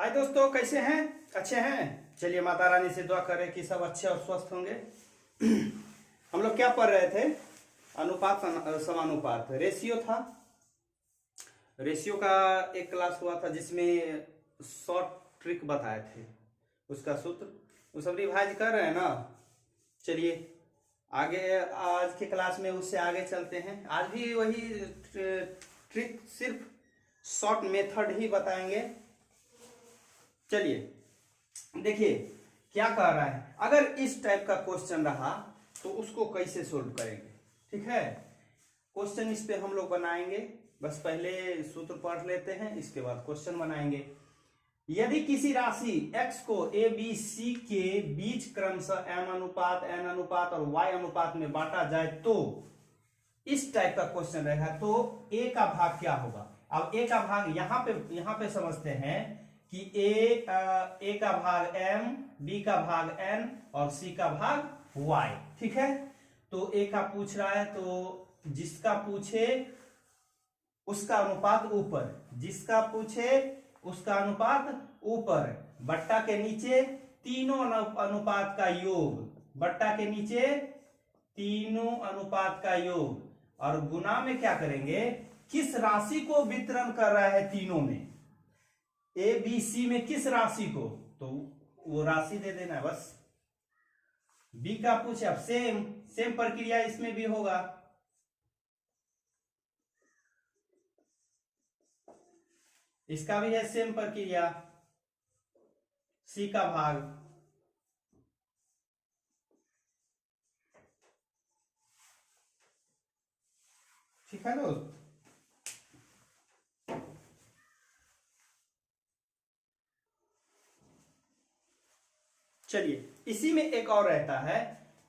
हाय दोस्तों, कैसे हैं? अच्छे हैं। चलिए माता रानी से दुआ करें कि सब अच्छे और स्वस्थ होंगे। हम लोग क्या पढ़ रहे थे? अनुपात समानुपात रेशियो था। रेशियो का एक क्लास हुआ था जिसमें शॉर्ट ट्रिक बताए थे, उसका सूत्र वो सब रिवाइज कर रहे हैं ना। चलिए आगे आज के क्लास में उससे आगे चलते हैं। आज भी वही ट्रिक, सिर्फ शॉर्ट मेथड ही बताएंगे। चलिए देखिए क्या कह रहा है। अगर इस टाइप का क्वेश्चन रहा तो उसको कैसे सोल्व करेंगे, ठीक है। क्वेश्चन इस पे हम लोग बनाएंगे। बस पहले सूत्र पढ़ लेते हैं, इसके बाद क्वेश्चन बनाएंगे। यदि किसी राशि x को a b c के बीच क्रमशः m अनुपात n अनुपात और y अनुपात में बांटा जाए तो इस टाइप का क्वेश्चन रहेगा तो a का भाग क्या होगा। अब a का भाग यहाँ पे समझते हैं कि a का भाग m, b का भाग n और c का भाग y, ठीक है। तो a का पूछ रहा है तो जिसका पूछे उसका अनुपात ऊपर, जिसका पूछे उसका अनुपात ऊपर, बट्टा के नीचे तीनों अनुपात का योग, बट्टा के नीचे तीनों अनुपात का योग, और गुना में क्या करेंगे, किस राशि को वितरण कर रहा है तीनों में, ए बी सी में किस राशि को, तो वो राशि दे देना है बस। बी का पूछे, अब सेम प्रक्रिया इसमें भी होगा। इसका भी है सेम प्रक्रिया, सी का भाग, ठीक है दोस्त। चलिए इसी में एक और रहता है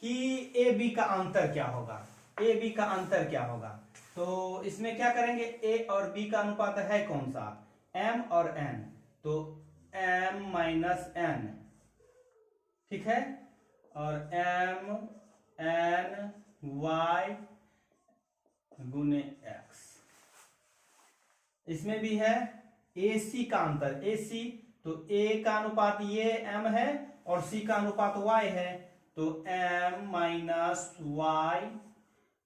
कि ए बी का अंतर क्या होगा, ए बी का अंतर क्या होगा। तो इसमें क्या करेंगे, ए और बी का अनुपात है कौन सा, m और n, तो m माइनस n, ठीक है, और m n y गुने x। इसमें भी है ए सी का अंतर, ए सी, तो a का अनुपात ये m है और c का अनुपात y है, तो m माइनस y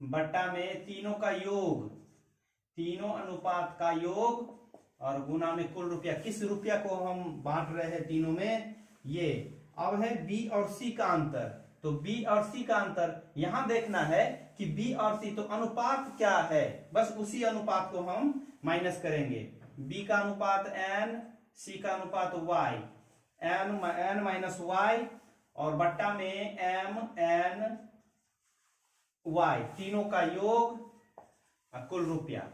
बट्टा में तीनों का योग, तीनों अनुपात का योग, और गुना में कुल रुपया, किस रुपया को हम बांट रहे हैं तीनों में, ये। अब है b और c का अंतर, तो b और c का अंतर यहां देखना है कि b और c, तो अनुपात क्या है, बस उसी अनुपात को हम माइनस करेंगे। b का अनुपात n, c का अनुपात y, n माइनस y, और बट्टा में m n y, तीनों का योग और कुल रुपया।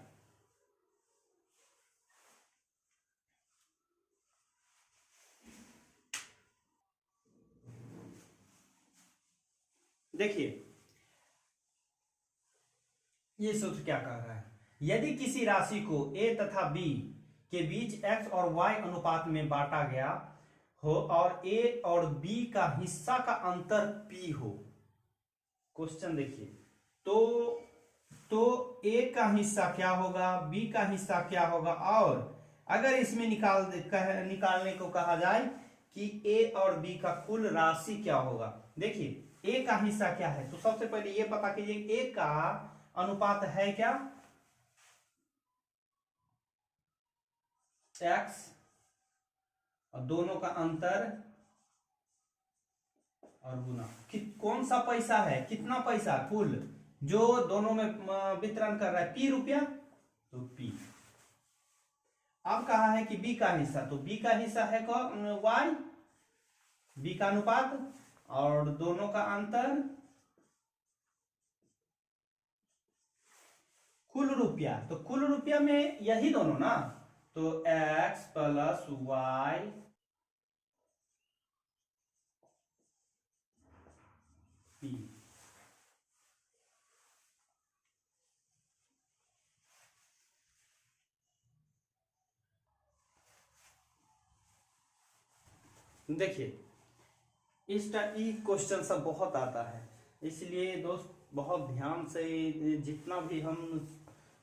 देखिए ये सूत्र क्या कह रहा है, यदि किसी राशि को a तथा b के बीच x और y अनुपात में बांटा गया हो और a और b का हिस्सा का अंतर p हो। क्वेश्चन देखिए, तो a का हिस्सा क्या होगा, b का हिस्सा क्या होगा, और अगर इसमें निकालने को कहा जाए कि a और b का कुल राशि क्या होगा। देखिए a का हिस्सा क्या है, तो सबसे पहले ये पता कीजिए a का अनुपात है क्या, x, और दोनों का अंतर और गुना, कौन सा पैसा है, कितना पैसा, कुल जो दोनों में वितरण कर रहा है, p रुपया, तो p। अब कहा है कि b का हिस्सा, तो b का हिस्सा है y, b का अनुपात और दोनों का अंतर कुल रुपया, तो कुल रुपया में यही दोनों ना, तो x प्लस y p। देखिए इस क्वेश्चन सब बहुत आता है, इसलिए दोस्त बहुत ध्यान से जितना भी हम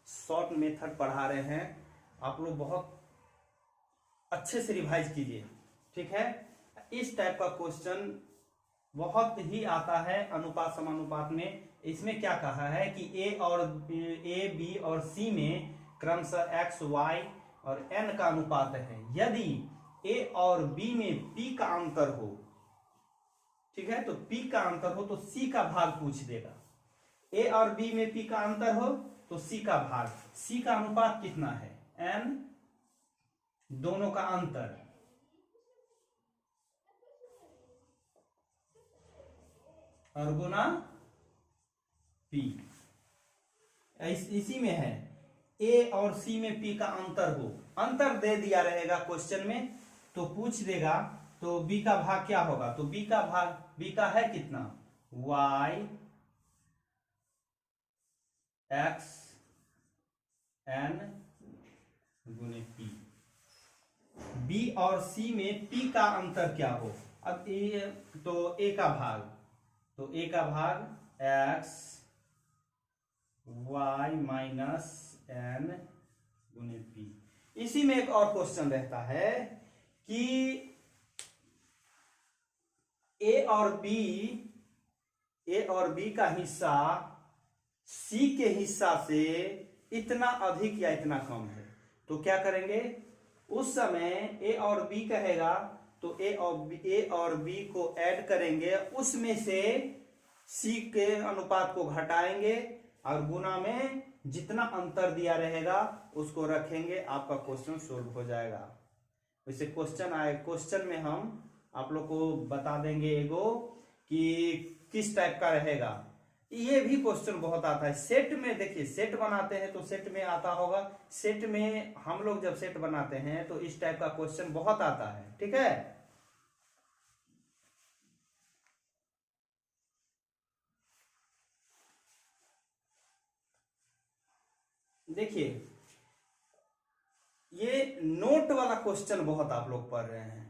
शॉर्ट मेथड पढ़ा रहे हैं आप लोग बहुत अच्छे से रिवाइज कीजिए, ठीक है। इस टाइप का क्वेश्चन बहुत ही आता है अनुपात समानुपात में। इसमें क्या कहा है कि ए बी और सी में क्रमशः एक्स वाई और एन का अनुपात है। यदि ए और बी में पी का अंतर हो, ठीक है, तो पी का अंतर हो तो सी का भाग पूछ देगा। ए और बी में पी का अंतर हो तो सी का भाग। सी का अनुपात कितना है? एन, दोनों का अंतर, और गुना पी। इसी में है ए और सी में पी का अंतर हो, अंतर दे दिया रहेगा क्वेश्चन में तो पूछ देगा, तो बी का भाग क्या होगा? तो बी का भाग, बी का है कितना? y x n गुने पी। बी और सी में पी का अंतर क्या हो? अब ए, तो ए का भाग, तो ए का भाग x y माइनस एन गुने पी। इसी में एक और क्वेश्चन रहता है कि ए और बी का हिस्सा सी के हिस्सा से इतना अधिक या इतना कम है, तो क्या करेंगे? उस समय ए और बी कहेगा तो ए और बी को ऐड करेंगे, उसमें से सी के अनुपात को घटाएंगे और गुना में जितना अंतर दिया रहेगा उसको रखेंगे, आपका क्वेश्चन सोल्व हो जाएगा। वैसे क्वेश्चन में हम आप लोग को बता देंगे एगो कि किस टाइप का रहेगा। ये भी क्वेश्चन बहुत आता है सेट में। देखिए सेट बनाते हैं तो सेट में आता होगा, सेट में हम लोग जब सेट बनाते हैं तो इस टाइप का क्वेश्चन बहुत आता है, ठीक है। देखिए ये नोट वाला क्वेश्चन बहुत आप लोग पढ़ रहे हैं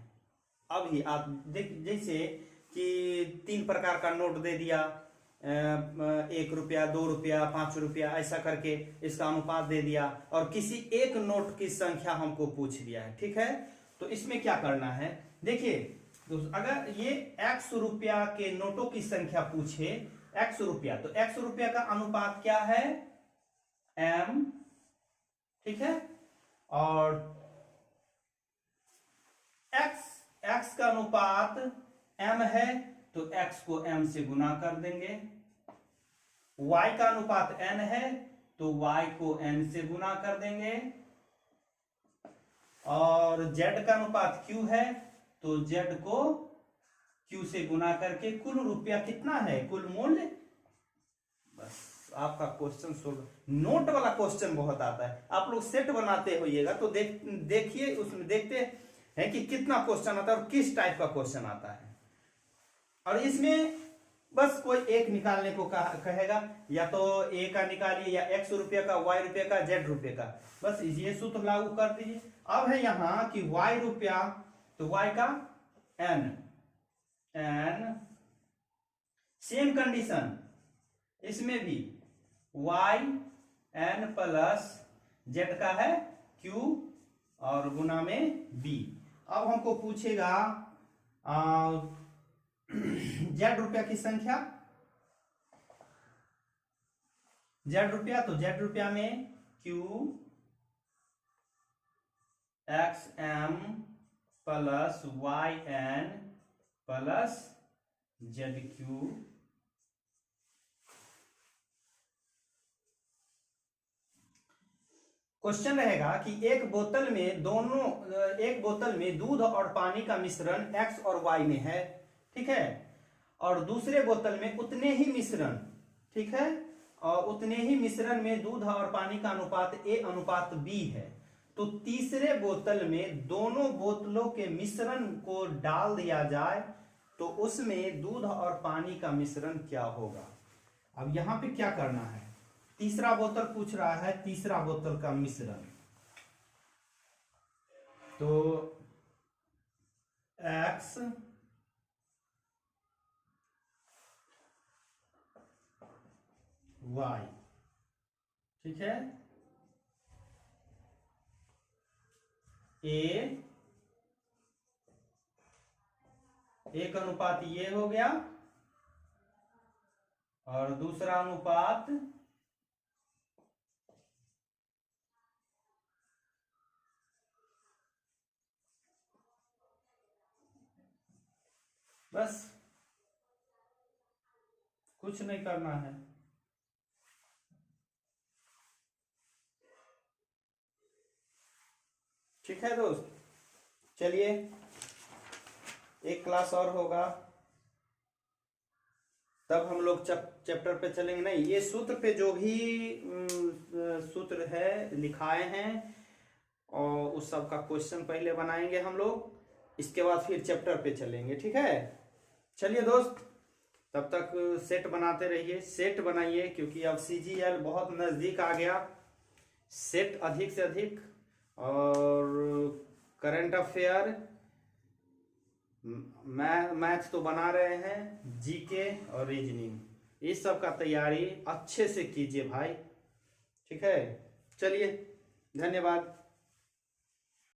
अभी। आप देख, जैसे कि 3 प्रकार का नोट दे दिया, 1 रुपया, 2 रुपया, 5 रुपया, ऐसा करके इसका अनुपात दे दिया और किसी एक नोट की संख्या हमको पूछ दिया है, ठीक है। तो इसमें क्या करना है? देखिए अगर ये x रुपया के नोटों की संख्या पूछे, x रुपया, तो x रुपया का अनुपात क्या है? m, ठीक है। और x का अनुपात m है तो x को m से गुना कर देंगे। y का अनुपात n है तो y को n से गुना कर देंगे। और z का अनुपात q है तो z को q से गुना करके कुल रुपया कितना है, कुल मूल्य। बस आपका क्वेश्चन सोल्व। नोट वाला क्वेश्चन बहुत आता है, आप लोग सेट बनाते होइएगा तो देखिए उसमें देखते हैं कि कितना क्वेश्चन आता है और किस टाइप का क्वेश्चन आता है। और इसमें बस कोई एक निकालने को कहेगा, या तो ए का निकालिए या x रुपये का, y रुपये का, z रुपये का, बस ये सूत्र लागू कर दीजिए। अब है यहां कि y रुपया, तो y का n, सेम कंडीशन इसमें भी y n प्लस z का है q और गुना में b। अब हमको पूछेगा z रुपया की संख्या, z रुपया, तो z रुपया में q x m plus y n plus z q। Question रहेगा कि एक बोतल में दूध और पानी का मिश्रण x और y में है, ठीक है, और दूसरे बोतल में उतने ही मिश्रण, ठीक है, और उतने ही मिश्रण में दूध और पानी का अनुपात a अनुपात b है। तो तीसरे बोतल में दोनों बोतलों के मिश्रण को डाल दिया जाए तो उसमें दूध और पानी का मिश्रण क्या होगा। अब यहां पे क्या करना है? तीसरा बोतल पूछ रहा है, तीसरा बोतल का मिश्रण, तो x y, ठीक है, a एक अनुपात ये हो गया और दूसरा अनुपात बस, कुछ नहीं करना है। ठीक है दोस्त, चलिए एक क्लास और होगा तब हम लोग चैप्टर पे चलेंगे। नहीं, ये सूत्र पे जो भी सूत्र है लिखाए हैं और उस सब का क्वेश्चन पहले बनाएंगे हम लोग, इसके बाद फिर चैप्टर पे चलेंगे। ठीक है, चलिए दोस्त, तब तक सेट बनाते रहिए, सेट बनाइए, क्योंकि अब CGL बहुत नज़दीक आ गया। सेट अधिक से अधिक, और करंट अफेयर, मैथ तो बना रहे हैं, जीके और रीजनिंग, इस सब का तैयारी अच्छे से कीजिए भाई। ठीक है, चलिए, धन्यवाद।